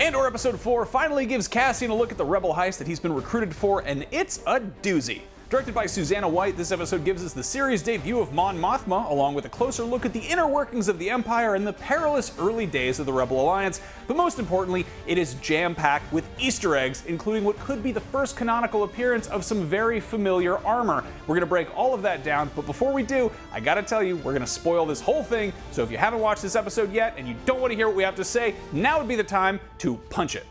Andor Episode 4 finally gives Cassian a look at the rebel heist that he's been recruited for, and it's a doozy. Directed by Susanna White, this episode gives us the series debut of Mon Mothma, along with a closer look at the inner workings of the Empire and the perilous early days of the Rebel Alliance. But most importantly, it is jam-packed with Easter eggs, including what could be the first canonical appearance of some very familiar armor. We're gonna break all of that down, but before we do, I gotta tell you, we're gonna spoil this whole thing, so if you haven't watched this episode yet and you don't want to hear what we have to say, now would be the time to punch it.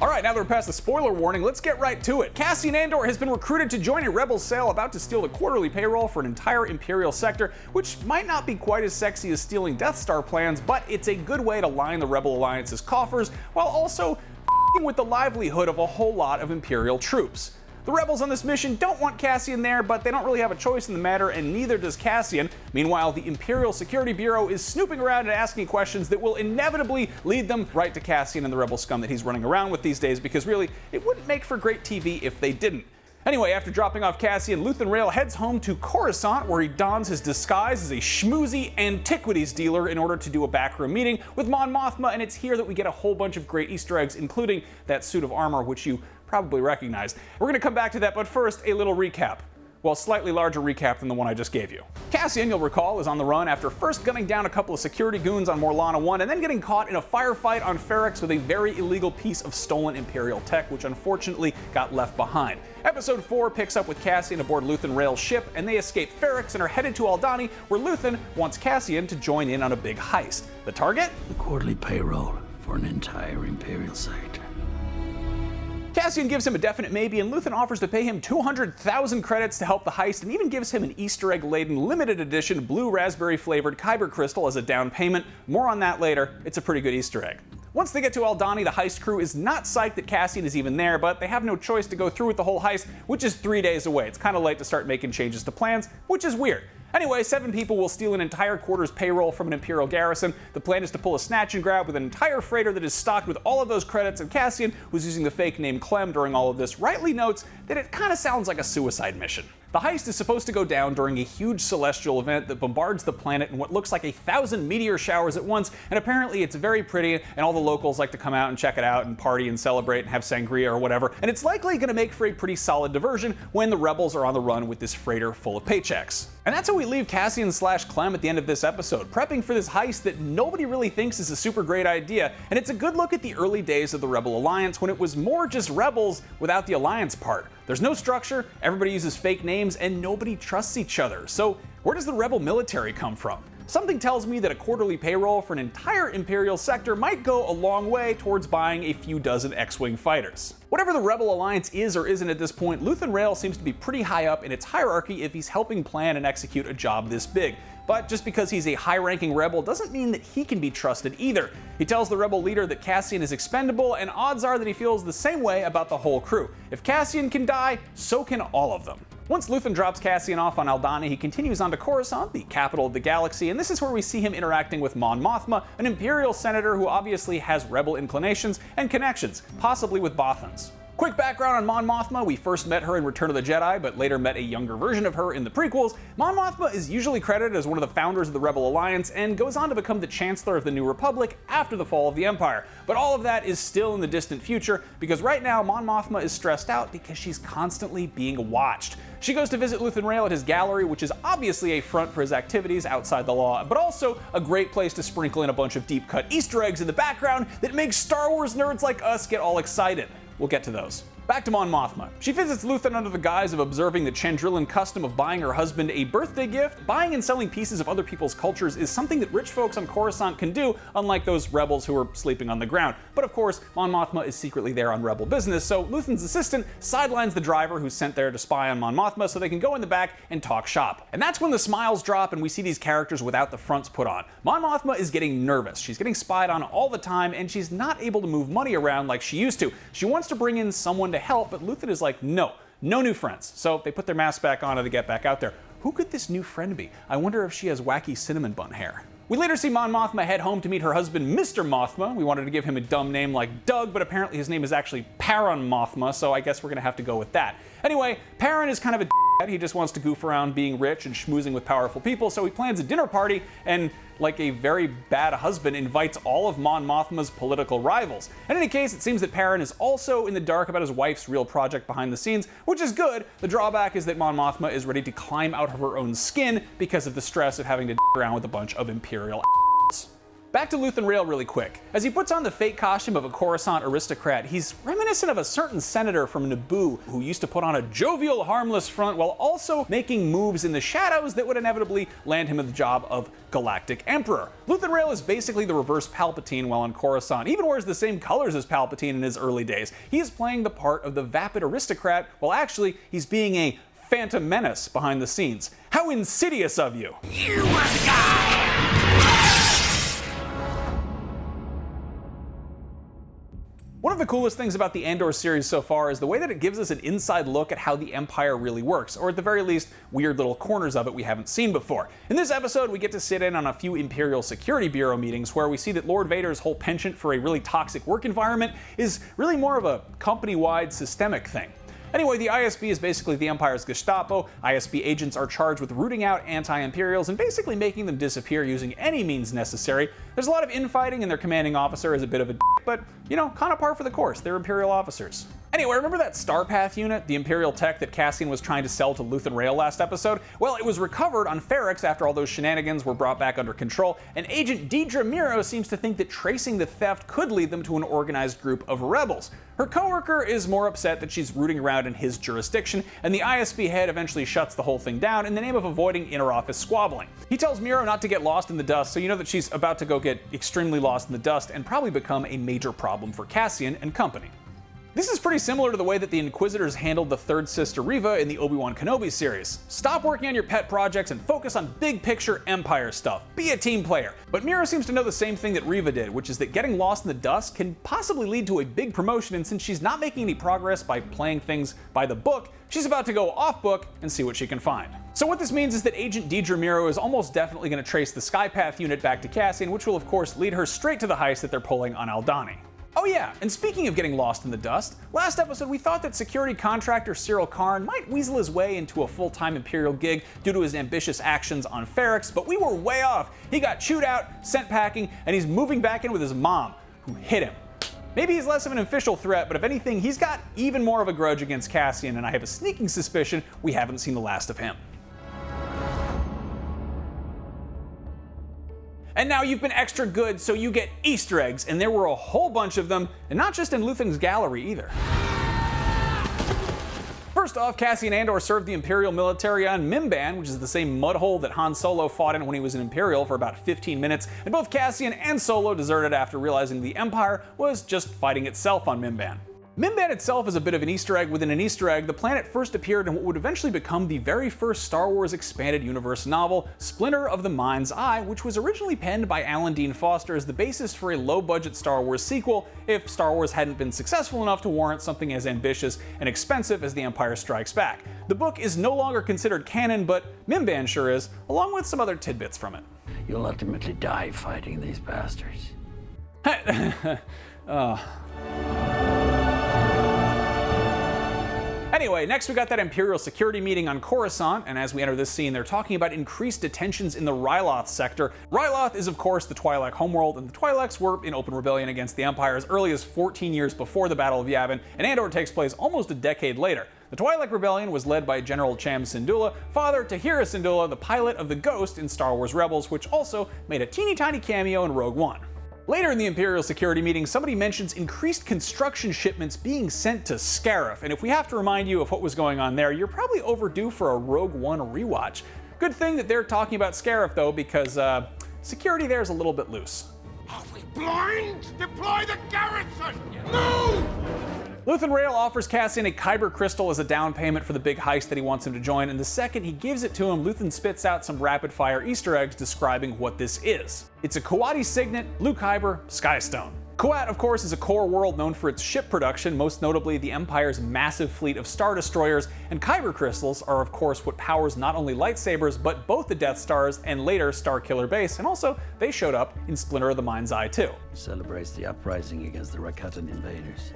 Alright, now that we're past the spoiler warning, let's get right to it. Cassian Andor has been recruited to join a rebel cell about to steal the quarterly payroll for an entire Imperial sector, which might not be quite as sexy as stealing Death Star plans, but it's a good way to line the Rebel Alliance's coffers, while also f***ing with the livelihood of a whole lot of Imperial troops. The rebels on this mission don't want Cassian there, but they don't really have a choice in the matter, and neither does Cassian. Meanwhile, the Imperial Security Bureau is snooping around and asking questions that will inevitably lead them right to Cassian and the rebel scum that he's running around with these days, because really, it wouldn't make for great TV if they didn't. Anyway, after dropping off Cassian, Luthen Rail heads home to Coruscant, where he dons his disguise as a schmoozy antiquities dealer in order to do a backroom meeting with Mon Mothma, and it's here that we get a whole bunch of great Easter eggs, including that suit of armor, which you probably recognized. We're going to come back to that, but first, a little recap. Well, slightly larger recap than the one I just gave you. Cassian, you'll recall, is on the run after first gunning down a couple of security goons on Morlana 1 and then getting caught in a firefight on Ferrix with a very illegal piece of stolen Imperial tech, which unfortunately got left behind. Episode 4 picks up with Cassian aboard Luthen Rail's ship, and they escape Ferrix and are headed to Aldhani, where Luthen wants Cassian to join in on a big heist. The target? The quarterly payroll for an entire Imperial sector. Cassian gives him a definite maybe, and Luthen offers to pay him 200,000 credits to help the heist, and even gives him an Easter egg-laden limited edition blue raspberry-flavored Kyber crystal as a down payment. More on that later. It's a pretty good Easter egg. Once they get to Aldhani, the heist crew is not psyched that Cassian is even there, but they have no choice to go through with the whole heist, which is 3 days away. It's kind of late to start making changes to plans, which is weird. Anyway, 7 people will steal an entire quarter's payroll from an Imperial garrison. The plan is to pull a snatch and grab with an entire freighter that is stocked with all of those credits, and Cassian, who's using the fake name Clem during all of this, rightly notes that it kind of sounds like a suicide mission. The heist is supposed to go down during a huge celestial event that bombards the planet in what looks like 1,000 meteor showers at once, and apparently it's very pretty, and all the locals like to come out and check it out and party and celebrate and have sangria or whatever, and it's likely going to make for a pretty solid diversion when the rebels are on the run with this freighter full of paychecks. And that's how we leave Cassian/Clem at the end of this episode, prepping for this heist that nobody really thinks is a super great idea, and it's a good look at the early days of the Rebel Alliance when it was more just rebels without the alliance part. There's no structure, everybody uses fake names, and nobody trusts each other. So where does the rebel military come from? Something tells me that a quarterly payroll for an entire Imperial sector might go a long way towards buying a few dozen X-Wing fighters. Whatever the Rebel Alliance is or isn't at this point, Luthen Rail seems to be pretty high up in its hierarchy if he's helping plan and execute a job this big. But just because he's a high-ranking rebel doesn't mean that he can be trusted either. He tells the rebel leader that Cassian is expendable, and odds are that he feels the same way about the whole crew. If Cassian can die, so can all of them. Once Luthen drops Cassian off on Aldhani, he continues on to Coruscant, the capital of the galaxy, and this is where we see him interacting with Mon Mothma, an Imperial senator who obviously has rebel inclinations and connections, possibly with Bothans. Quick background on Mon Mothma: we first met her in Return of the Jedi, but later met a younger version of her in the prequels. Mon Mothma is usually credited as one of the founders of the Rebel Alliance, and goes on to become the Chancellor of the New Republic after the fall of the Empire. But all of that is still in the distant future, because right now Mon Mothma is stressed out because she's constantly being watched. She goes to visit Luthen Rail at his gallery, which is obviously a front for his activities outside the law, but also a great place to sprinkle in a bunch of deep-cut Easter eggs in the background that make Star Wars nerds like us get all excited. We'll get to those. Back to Mon Mothma. She visits Luthen under the guise of observing the Chandrillan custom of buying her husband a birthday gift. Buying and selling pieces of other people's cultures is something that rich folks on Coruscant can do, unlike those rebels who are sleeping on the ground. But of course, Mon Mothma is secretly there on rebel business, so Luthen's assistant sidelines the driver who's sent there to spy on Mon Mothma so they can go in the back and talk shop. And that's when the smiles drop and we see these characters without the fronts put on. Mon Mothma is getting nervous. She's getting spied on all the time, and she's not able to move money around like she used to. She wants to bring in someone to help, but Luthen is like, no new friends. So they put their masks back on and they get back out there. Who could this new friend be? I wonder if she has wacky cinnamon bun hair. We later see Mon Mothma head home to meet her husband, Mr. Mothma. We wanted to give him a dumb name like Doug, but apparently his name is actually Paran Mothma, so I guess we're gonna have to go with that. Anyway, Paran is kind of a he just wants to goof around being rich and schmoozing with powerful people, so he plans a dinner party and, like a very bad husband, invites all of Mon Mothma's political rivals. In any case, it seems that Perrin is also in the dark about his wife's real project behind the scenes, which is good. The drawback is that Mon Mothma is ready to climb out of her own skin because of the stress of having to around with a bunch of Imperial assholes. Back to Luthen Rail really quick. As he puts on the fake costume of a Coruscant aristocrat, he's reminiscent of a certain senator from Naboo who used to put on a jovial, harmless front while also making moves in the shadows that would inevitably land him the job of Galactic Emperor. Luthen Rail is basically the reverse Palpatine while on Coruscant, even wears the same colors as Palpatine in his early days. He is playing the part of the vapid aristocrat while actually he's being a phantom menace behind the scenes. How insidious of you! You must die! One of the coolest things about the Andor series so far is the way that it gives us an inside look at how the Empire really works, or at the very least, weird little corners of it we haven't seen before. In this episode, we get to sit in on a few Imperial Security Bureau meetings where we see that Lord Vader's whole penchant for a really toxic work environment is really more of a company-wide systemic thing. Anyway, the ISB is basically the Empire's Gestapo. ISB agents are charged with rooting out anti-Imperials and basically making them disappear using any means necessary. There's a lot of infighting, and their commanding officer is a bit of a d***, but, you know, kind of par for the course. They're Imperial officers. Anyway, remember that Starpath unit, the Imperial tech that Cassian was trying to sell to Luthen Rail last episode? Well, it was recovered on Ferrix after all those shenanigans were brought back under control, and Agent Dedra Meero seems to think that tracing the theft could lead them to an organized group of rebels. Her coworker is more upset that she's rooting around in his jurisdiction, and the ISB head eventually shuts the whole thing down in the name of avoiding inter-office squabbling. He tells Meero not to get lost in the dust, so you know that she's about to go get extremely lost in the dust and probably become a major problem for Cassian and company. This is pretty similar to the way that the Inquisitors handled the third sister Reva in the Obi-Wan Kenobi series. Stop working on your pet projects and focus on big picture Empire stuff. Be a team player. But Meero seems to know the same thing that Reva did, which is that getting lost in the dust can possibly lead to a big promotion, and since she's not making any progress by playing things by the book, she's about to go off book and see what she can find. So what this means is that Agent Dedra Meero is almost definitely going to trace the Skypath unit back to Cassian, which will of course lead her straight to the heist that they're pulling on Aldhani. Oh yeah, and speaking of getting lost in the dust, last episode we thought that security contractor Cyril Karn might weasel his way into a full-time Imperial gig due to his ambitious actions on Ferrix, but we were way off. He got chewed out, sent packing, and he's moving back in with his mom, who hit him. Maybe he's less of an official threat, but if anything, he's got even more of a grudge against Cassian, and I have a sneaking suspicion we haven't seen the last of him. And now you've been extra good, so you get Easter eggs, and there were a whole bunch of them, and not just in Luthen's gallery either. First off, Cassian Andor served the Imperial military on Mimban, which is the same mudhole that Han Solo fought in when he was an Imperial for about 15 minutes, and both Cassian and Solo deserted after realizing the Empire was just fighting itself on Mimban. Mimban itself is a bit of an Easter egg within an Easter egg. The planet first appeared in what would eventually become the very first Star Wars Expanded Universe novel, Splinter of the Mind's Eye, which was originally penned by Alan Dean Foster as the basis for a low-budget Star Wars sequel if Star Wars hadn't been successful enough to warrant something as ambitious and expensive as The Empire Strikes Back. The book is no longer considered canon, but Mimban sure is, along with some other tidbits from it. You'll ultimately die fighting these bastards. Anyway, next we got that Imperial security meeting on Coruscant, and as we enter this scene, they're talking about increased detentions in the Ryloth sector. Ryloth is, of course, the Twi'lek homeworld, and the Twi'leks were in open rebellion against the Empire as early as 14 years before the Battle of Yavin, and Andor takes place almost a decade later. The Twi'lek Rebellion was led by General Cham Syndulla, father to Hera Syndulla, the pilot of the Ghost in Star Wars Rebels, which also made a teeny tiny cameo in Rogue One. Later in the Imperial security meeting, somebody mentions increased construction shipments being sent to Scarif, and if we have to remind you of what was going on there, you're probably overdue for a Rogue One rewatch. Good thing that they're talking about Scarif though, because security there is a little bit loose. Are we blind? Deploy the garrison! Move! Luthen Rail offers Cassian a Kyber crystal as a down payment for the big heist that he wants him to join, and the second he gives it to him, Luthen spits out some rapid-fire Easter eggs describing what this is. It's a Kawati signet, blue Kyber, Skystone. Kuat, of course, is a core world known for its ship production, most notably the Empire's massive fleet of Star Destroyers, and Kyber crystals are of course what powers not only lightsabers, but both the Death Stars and later Starkiller Base, and also they showed up in Splinter of the Mind's Eye too. Celebrates the uprising against the Rakatan invaders.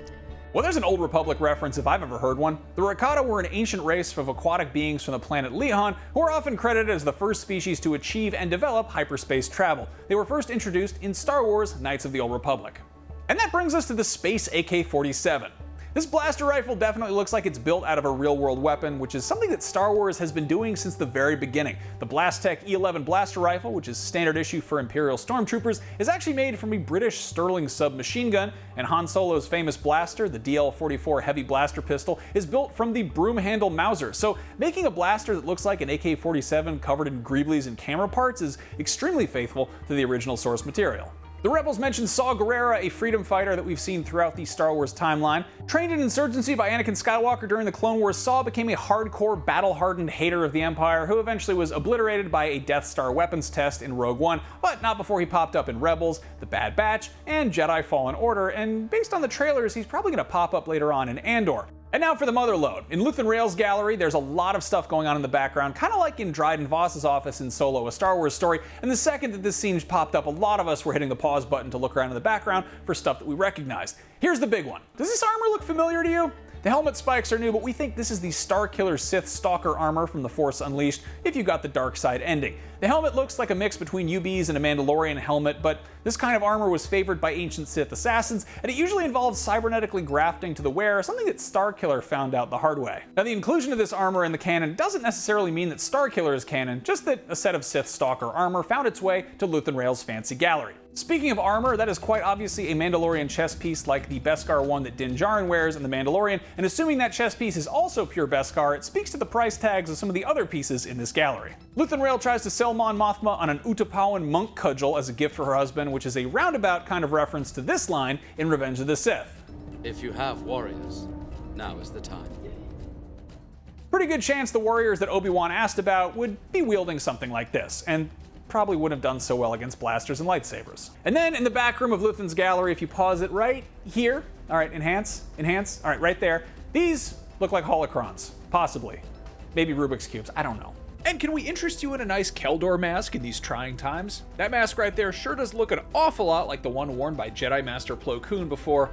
Well, there's an Old Republic reference if I've ever heard one. The Rakata were an ancient race of aquatic beings from the planet Lehon who are often credited as the first species to achieve and develop hyperspace travel. They were first introduced in Star Wars Knights of the Old Republic. And that brings us to the Space AK-47. This blaster rifle definitely looks like it's built out of a real-world weapon, which is something that Star Wars has been doing since the very beginning. The Blastech E11 blaster rifle, which is standard issue for Imperial stormtroopers, is actually made from a British Sterling submachine gun, and Han Solo's famous blaster, the DL-44 heavy blaster pistol, is built from the broom-handle Mauser. So making a blaster that looks like an AK-47 covered in greeblies and camera parts is extremely faithful to the original source material. The Rebels mentioned Saw Gerrera, a freedom fighter that we've seen throughout the Star Wars timeline. Trained in insurgency by Anakin Skywalker during the Clone Wars, Saw became a hardcore, battle-hardened hater of the Empire who eventually was obliterated by a Death Star weapons test in Rogue One, but not before he popped up in Rebels, The Bad Batch, and Jedi Fallen Order, and based on the trailers, he's probably going to pop up later on in Andor. And now for the motherlode. In Luthen Rail's gallery, there's a lot of stuff going on in the background, kind of like in Dryden Voss's office in Solo: A Star Wars Story, and the second that this scene popped up, a lot of us were hitting the pause button to look around in the background for stuff that we recognized. Here's the big one. Does this armor look familiar to you? The helmet spikes are new, but we think this is the Starkiller Sith Stalker armor from The Force Unleashed, if you got the dark side ending. The helmet looks like a mix between UB's and a Mandalorian helmet, but this kind of armor was favored by ancient Sith assassins, and it usually involves cybernetically grafting to the wearer, something that Starkiller found out the hard way. Now, the inclusion of this armor in the canon doesn't necessarily mean that Starkiller is canon, just that a set of Sith Stalker armor found its way to Luthen Rail's fancy gallery. Speaking of armor, that is quite obviously a Mandalorian chest piece like the Beskar one that Din Djarin wears in The Mandalorian, and assuming that chest piece is also pure Beskar, it speaks to the price tags of some of the other pieces in this gallery. Luthen Rail tries to sell Mon Mothma on an Utapawan monk cudgel as a gift for her husband, which is a roundabout kind of reference to this line in Revenge of the Sith. If you have warriors, now is the time. Pretty good chance the warriors that Obi-Wan asked about would be wielding something like this, and probably wouldn't have done so well against blasters and lightsabers. And then in the back room of Luthen's gallery, if you pause it right here, all right, enhance, all right, right there, these look like holocrons, possibly. Maybe Rubik's Cubes, I don't know. And can we interest you in a nice Keldor mask in these trying times? That mask right there sure does look an awful lot like the one worn by Jedi Master Plo Koon before.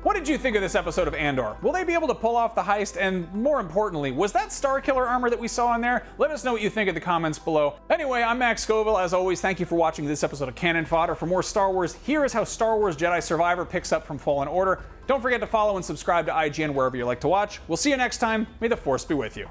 What did you think of this episode of Andor? Will they be able to pull off the heist? And more importantly, was that Starkiller armor that we saw in there? Let us know what you think in the comments below. Anyway, I'm Max Scoville. As always, thank you for watching this episode of Canon Fodder. For more Star Wars, here is how Star Wars Jedi Survivor picks up from Fallen Order. Don't forget to follow and subscribe to IGN wherever you like to watch. We'll see you next time. May the Force be with you.